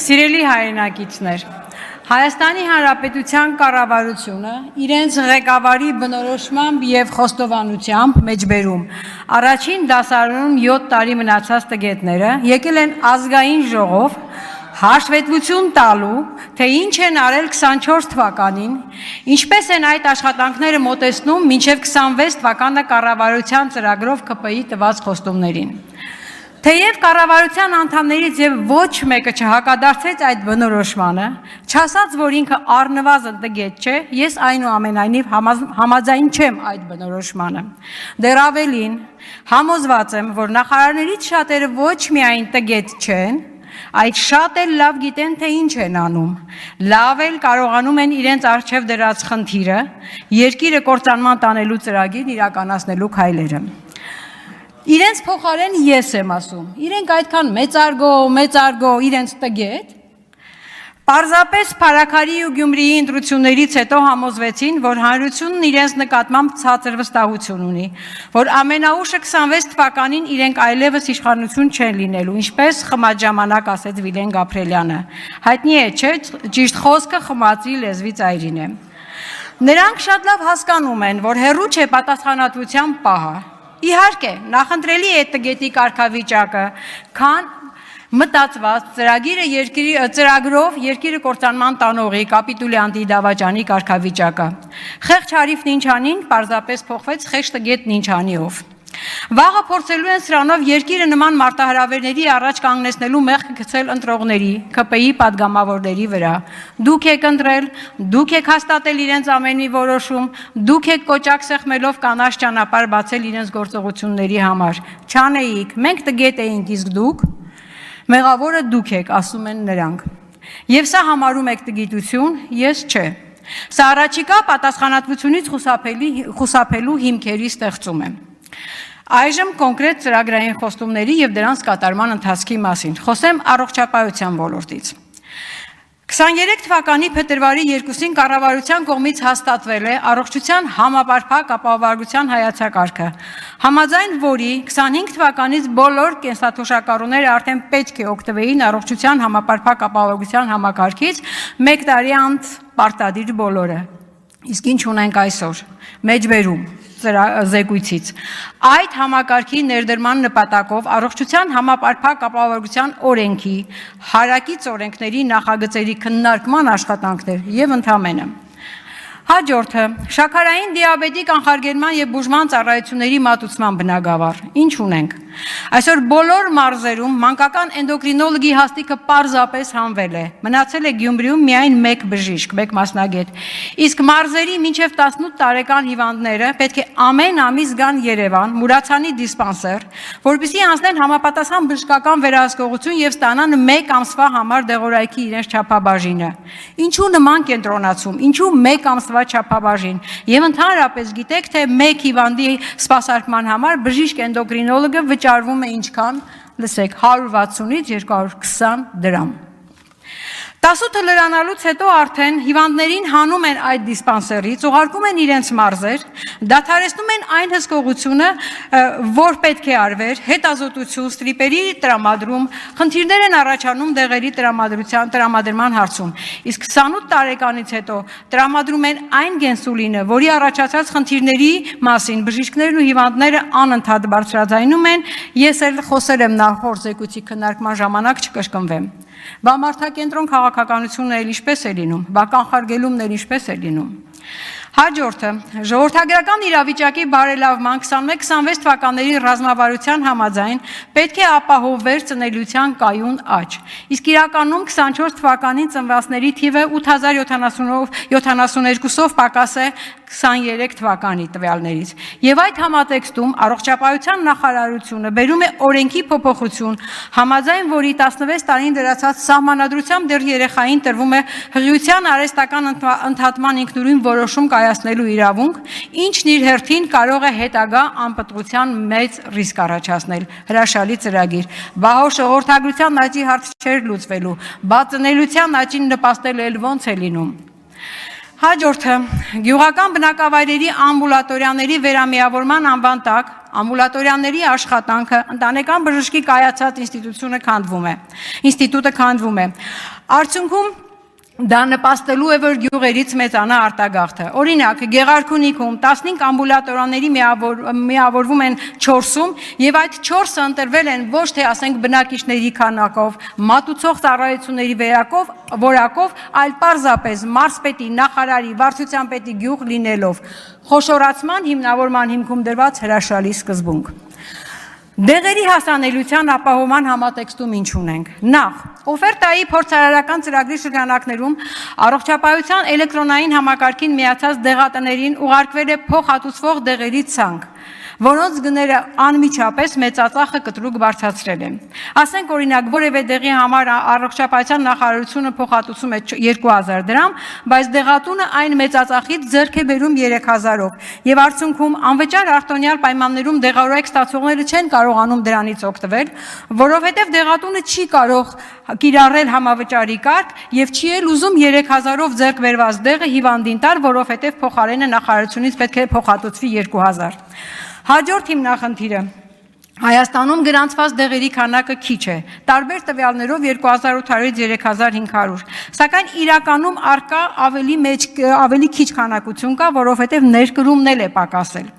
Սիրելի հայրենակիցներ, Հայաստանի Հանրապետության կառավարությունը իրենց ղեկավարի բնորոշմամբ եւ խոստովանությամբ մեջբերում առաջին դասարանում 7 տարի մնացած տգետները եկել են ազգային ժողով հաշվետվություն տալու, թե ինչ են արել 24 թվականին, ինչպես են այդ աշխատանքները մոտեցնում մինչև 26 թվականը կառավարության ծրագրով ԿՊ-ի տված խոստումներին։ Թեև կառավարության անդամներից եւ ոչ մեկը չհակադարձեց այդ բնորոշմանը, չասած, որ ինքը առնվազն տգետ չէ, ես այնուամենայնիվ համաձայն չեմ այդ բնորոշմանը։ Դեռ ավելին, համոզված եմ, որ նախարարներից շատերը ոչ միայն տգետ չեն, այդ շատ էլ լավ գիտեն, թե ինչ են անում, լավ էլ կարողանում են իրենց առջև դրած խնդիրը, երկիրը կործանման տանելու ծրագիրն իրականացնելու քայլերը։ Իրենց փոխարեն ես եմ ասում, իրենք այդքան մեծարգո, իրենց տգետ, պարզապես Փարաքարի ու Գյումրիի ընտրություններից հետո համոզվեցին, որ հանրությունն իրենց նկատմամբ ցածր վստահություն ունի, որ ամենաուշը 26 թվականին իրենք այլևս իշխանություն չեն լինելու, ինչպես խմած ժամանակ ասեց Վիլեն Գաբրելյանը։ Հայտնի է, չէ, ճիշտ խոսքը խմածի լեզվի ծայրին է։ Նրանք շատ լավ հասկանում են, որ հեռու չէ պատասխանատվության պահը։ Իհարկե, նախընտրելի է տգետի կարգավիճակը, քան մտածված ծրագրով երկիրը կործանման տանողի կապիտուլյանտի դավաճանի կարգավիճակը։ Խեղճ Հարիվն ինչ անին, պարզապես փոխվեց խեղճ տգետն ինչ անիով։ Վաղը փորձելու են սրանով երկիրը նման մարտահրավերների առաջ կանգնեցնելու մեղքը գցել ընտրողների, ԿՊ-ի падգամավորների վրա։ Դուք եք ընտրել, դուք եք հաստատել իրենց ամենի որոշում, դուք եք կոճակ սեղմելով կանաչ ճանապարհ բացել իրենց գործողությունների համար։ Չանեիք, մենք տգետ էինք, իսկ դուք, մեղավորը դուք եք, ասում են նրանք։ Եվ սա համարում եք տգիտություն, ես չէ։ Սա առաջիկա պատասխանատվությունից խուսափելու հիմքերի ստեղծում է։ Այժմ կոնկրետ ծրագրային խոստումների եւ դրանց կատարման ընթացքի մասին։ Խոսեմ առողջապահության ոլորտից։ 23 թվականի փետրվարի 2-ին կառավարության կողմից հաստատվել է առողջության համապարփակ ապահովագրության հայեցակարգը, համաձայն որի 25 թվականից բոլոր կենսաթոշակառուները արդեն պետք է օգտվեին առողջության համապարփակ ապահովագրության համակարգից 1 տարի անց պարտադիր բոլորը։ Իսկ ինչ ունենք այսօր։ Մեջբերում զեկույցից։ Այդ համակարգի ներդրման նպատակով առողջության համապարփակ ապահովագրության օրենքի, հարակից օրենքների նախագծերի քննարկման աշխատանքներ եւ ընդամենը։ Հաջորդը շաքարային դիաբետի կանխարգելման եւ բուժման ծառայությունների մատուցման բնագավառ։ Ինչ ունենք։ Այսօր բոլոր մարզերում մանկական էնդոկրինոլոգի հաստիքը պարզապես հանվել է։ Մնացել է Գյումրիում միայն 1 բժիշկ, 1 մասնագետ։ Իսկ մարզերի մինչև 18 տարեկան հիվանդները պետք է ամեն ամիս գան Երևան, Մուրացանի դիսպանսեր, որպեսզի անցնեն համապատասխան բժշկական վերահսկողություն եւ ստանան 1 ամսվա համար դեղորայքի իրենց չափաբաժինը։ Ինչու նման կենտրոնացում, ինչու 1 ամսվա չափաբաժին։ Եվ ընդհանրապես գիտեք, թե 1 հիվանդի սպասարկման համար բժիշկ էնդոկրինոլոգը վճարվում է ինչքան, լսեք, 160-ից 220 դրամ։ 18 լրանալուց հետո արդեն հիվանդներին հանում են այդ դիսպանսերից, ուղարկում են իրենց մարզեր, դադարեցնում են այն հսկողությունը, որ պետք է արվեր, հետազոտություն, ստրիպերի տրամադրում, խնդիրներ են առաջանում դեղերի տրամադրման հարցում։ Իսկ 28 տարեկանից հետո տրամադրում են այն գենսուլինը, որի առաջացած խնդիրների մասին բժիշկներն ու հիվանդները անընդհատ բարձրաձայնում են, ես էլ խոսել եմ նախորդ զեկույցի քննարկման ժամանակ չկրկնվեմ։ Բա մարդակենտրոն քաղաքականությունն էլ ինչպես է լինում, բա կանխարգելումն էլ ինչպես է լինում։ Հաջորդը ժողովրդագրական իրավիճակի բարելավման 21-26 թվականների ռազմավարության համաձայն պետք է ապահովվեր ծնելիության կայուն աճ։ Իսկ իրականում 24 թվականին ծնվածների թիվը 8072-ով պակաս է 23 թվականի տվյալներից։ Եվ այդ համատեքստում առողջապահության նախարարությունը բերում է օրենքի փոփոխություն, համաձայն որի 16 տարին դրացած սահմանադրությամբ դեռ երեխային տրվում է հղիության արհեստական ընդհատման ինքնուրույն որոշում կայացնելու իրավունք, ինչն իր հերթին կարող է հետագա անպտղության մեծ ռիսկ առաջացնել։ Հրաշալի ծրագիր։ Բա հո ժողովրդագրության աճի հարց չէր լուծվելու, բա ծնելիության աճին նպաստել էլ ոնց է լինում։ Հաջորդը գյուղական բնակավայրերի ամբուլատորիաների վերամիավորման անվան տակ ամբուլատորիաների աշխատանքը ընտանեկան բժշկի կայացած ինստիտուտը քանդվում է։ Արդյունքում դա նպաստելու է, որ գյուղերից մեծանա արտագաղթը։ Օրինակ, Գեղարքունիքում 15 ամբուլատորիաների միավորվում են 4-ում եւ այդ 4-ը ընտրվել են ոչ թե ասենք բնակիչների քանակով, մատուցող ծառայությունների որակով, այլ պարզապես մարզպետի, նախարարի, վարչության պետի գյուղ լինելով, խոշորացման հիմնավորման հիմքում դրված հրաշալի սկզբունք։ Դեղերի հասանելիության ապահովման համատեքստում ինչ ունենք։ Նախ, օֆերտայի փորձարարական ծրագրի շրջանակներում առողջապահության էլեկտրոնային համակարգին միացած դեղատներին ուղարկվել է փոխհատուցվող դեղերի ցանկ, որոնց գները անմիջապես մեծածախը կտրուկ բարձրացրել է։ Ասենք օրինակ, որևէ դեղի համար առողջապահության նախարարությունը փոխհատուցում է 2000 դրամ, բայց դեղատունը այն մեծածախից ձեռք է բերում 3000-ով, եւ արդյունքում անվճար արտոնյալ պայմաններում դեղորայք ստացողները չեն կարողանում դրանից օգտվել, որովհետեւ դեղատունը չի կարող կիրառել համավճարի կարգ եւ չի էլ ուզում 3000-ով ձեռք բերված դեղը հիվանդին տալ, որովհետեւ փոխարենը նախարարությունից պետք է փոխհատուցվի 2000։ Հաջորդ հիմնախնդիրը Հայաստանում գրանցված դեղերի քանակը քիչ է, տարբեր տվյալներով 2800-ից 3500, սակայն իրականում առկա ավելի քիչ քանակություն կա, որովհետև ներկրումն էլ է պակասել։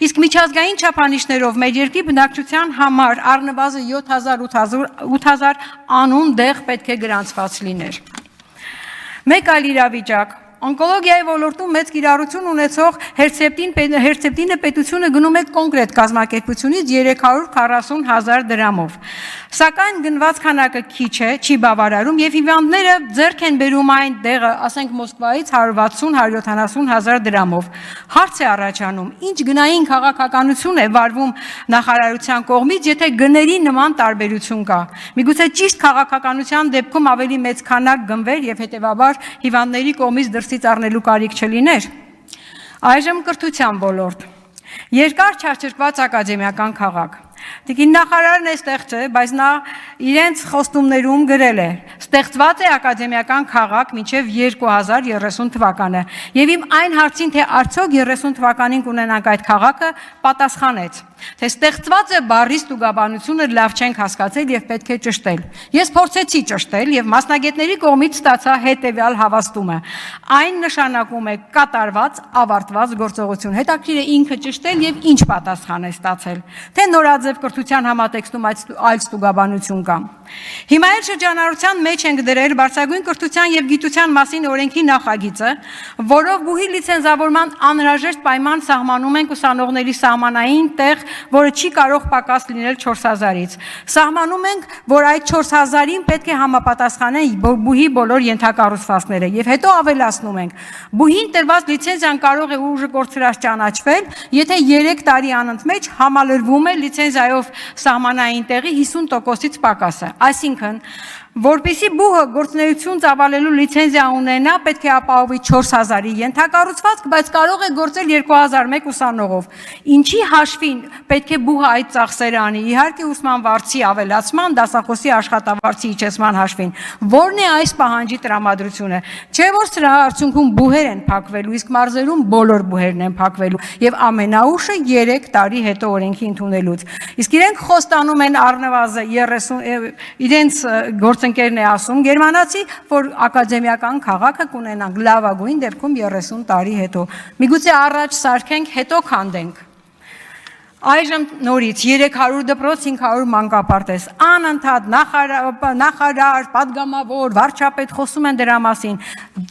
Իսկ միջազգային չափանիշներով մեր երկրի բնակչության համար առնվազն 7000 անուն դեղ պետք է գրանցված լիներ։ Մեկ այլ իրավիճակ Օնկոլոգիայի ոլորտում մեծ կիրառություն ունեցող հերցեպտինը պետությունը գնում է կոնկրետ կազմակերպությունից 340,000 դրամով։ Սակայն գնված քանակը քիչ է, չի բավարարում եւ հիվանդները ձեռք են բերում այն դեղը, ասենք Մոսկվայից 160-170,000 դրամով։ Հարց է առաջանում, ինչ գնային քաղաքականություն է վարվում նախարարության կողմից, եթե գների նման տարբերություն կա։ Միգուցե ճիշտ քաղաքականության դեպքում ավելի մեծ քանակ գնվեր եւ հետեւաբար հիվանդների կողմից դրսից առնելու կարիք չլիներ։ Այժմ կրթության ոլորտ։ Երկար չարչրկված ակադեմիական քաղաք։ Տիկին նախարարն է ստեղծել, բայց նա իրենց խոստումներում գրել է. ստեղծված է ակադեմիական քաղաք մինչև 2030 թվականը։ Եվ իմ այն հարցին, թե արդյոք 30 թվականին կունենանք այդ քաղաքը, պատասխանեց, թե ստեղծված է բառի ստուգաբանությունը լավ չենք հասկացել եւ պետք է ճշտել։ Ես փորձեցի ճշտել եւ մասնագետների կողմից ստացա հետեւյալ հավաստումը։ Այն նշանակում է կատարված, ավարտված գործողություն։ Հետաքրքիր է ինքը ճշտել եւ ինչ պատասխան է ստացել։ Թե նորաձև կրթության համատեքստում այլ ստուգաբանություն կա։ Հիմա էլ շրջանառության մեջ ենք դրել բարձրագույն կրթության եւ գիտության մասին օրենքի նախագիծը, որով բուհի լիցենզավորման անհրաժեշտ պայման սահմանում ենք ուսանողների սահմանային տեղ, որը չի կարող պակաս լինել 4000-ից։ Սահմանում ենք, որ այդ 4000-ին պետք է համապատասխանեն բուհի բոլոր ենթակառուցվածքները եւ հետո ավելացնում ենք։ Բուհին տրված լիցենզիան կարող է ուժը կորցրած ճանաչվել, եթե 3 տարի անընդմեջ համալրվում է լիցենզիայով սահմանային տեղի 50%-ից պակասը։ Այսինքն, որպեսզի բուհը գործունեություն ծավալելու լիցենզիա ունենա, պետք է ապահովի 4000-ի ենթակառուցվածք, բայց կարող է գործել 2001 ուսանողով։ Ինչի հաշվին պետք է բուհը այդ ծախսերը անի։ Իհարկե ուսման վարձի ավելացման, դասախոսի աշխատավարձի իջեցման հաշվին։ Որն է այս պահանջի տրամադրությունը։ Չէ՞ որ սրա արդյունքում բուհեր են փակվելու, իսկ մարզերում բոլոր բուհերն են փակվելու եւ ամենաուշը 3 տարի հետո օրենքի ընդունելուց։ Իսկ իրենք խոստանում են առնվազն 30 իրենց գործընկերն է ասում գերմանացի, որ ակադեմիական քաղաքը կունենանք լավագույն դեպքում 30 տարի հետո։ Միգուցե առաջ սարքենք, հետո քանդենք։ Այժմ նորից 300 դպրոց, 500 մանկապարտեզ, անընդհատ նախարար, պատգամավոր, վարչապետ խոսում են դրա մասին։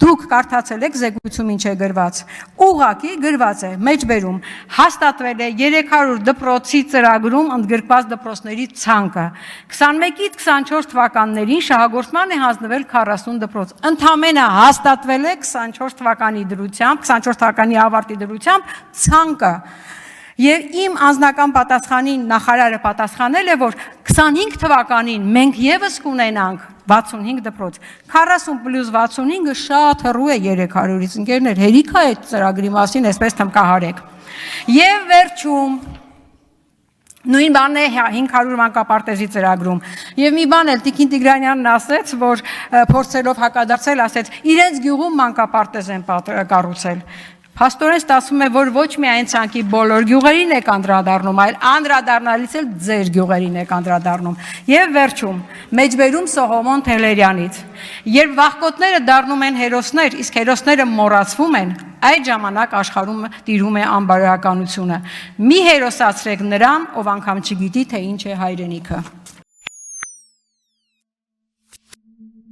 Դուք կարդացել եք զեկույցում ինչ է գրված։ Ուղղակի գրված է, մեջբերում հաստատվել է 300 դպրոցի ծրագրում ընդգրկված դպրոցների ցանկը։ 21-ից 24 թվականներին շահագործման է հանձնվել 40 դպրոց։ Ընդամենը հաստատվել է 24 թվականի դրությամբ, 24 թվականի ավարտի դրությամբ ցանկը։ Եվ իմ անձնական պատասխանին նախարարը պատասխանել է, որ 25 թվականին մենք եւս կունենանք 65 դպրոց, 40+65-ը շատ հեռու է 300-ից, ընկերներ, հերիք է այդ ծրագրի մասին, այսպես թմկահարեք։ Եվ վերջում Նույն բանն է 500 մանկապարտեզի ծրագրում։ Եվ մի բան էլ Տիկին Տիգրանյանն ասեց, որ փորձելով հակադարձել, ասեց, իրենց գյուղում մանկապարտեզ են կառուցել։ Փաստորեն ստացվում է, որ ոչ միայն ցանկի բոլոր գյուղերին եք անդրադառնում, այլ անդրադառնալից էլ ձեր գյուղերին եք անդրադառնում։ Եվ վերջում, մեջբերում Սողոմոն Թեհլերյանից։ Երբ վախկոտները դառնում են հերոսներ, իսկ հերոսները մոռացվում են, այդ ժամանակ աշխարհում տիրում է անբարոյականությունը։ Մի հերոսացրեք նրան, ով անգամ չգիտի, թե ինչ է հայրենիքը։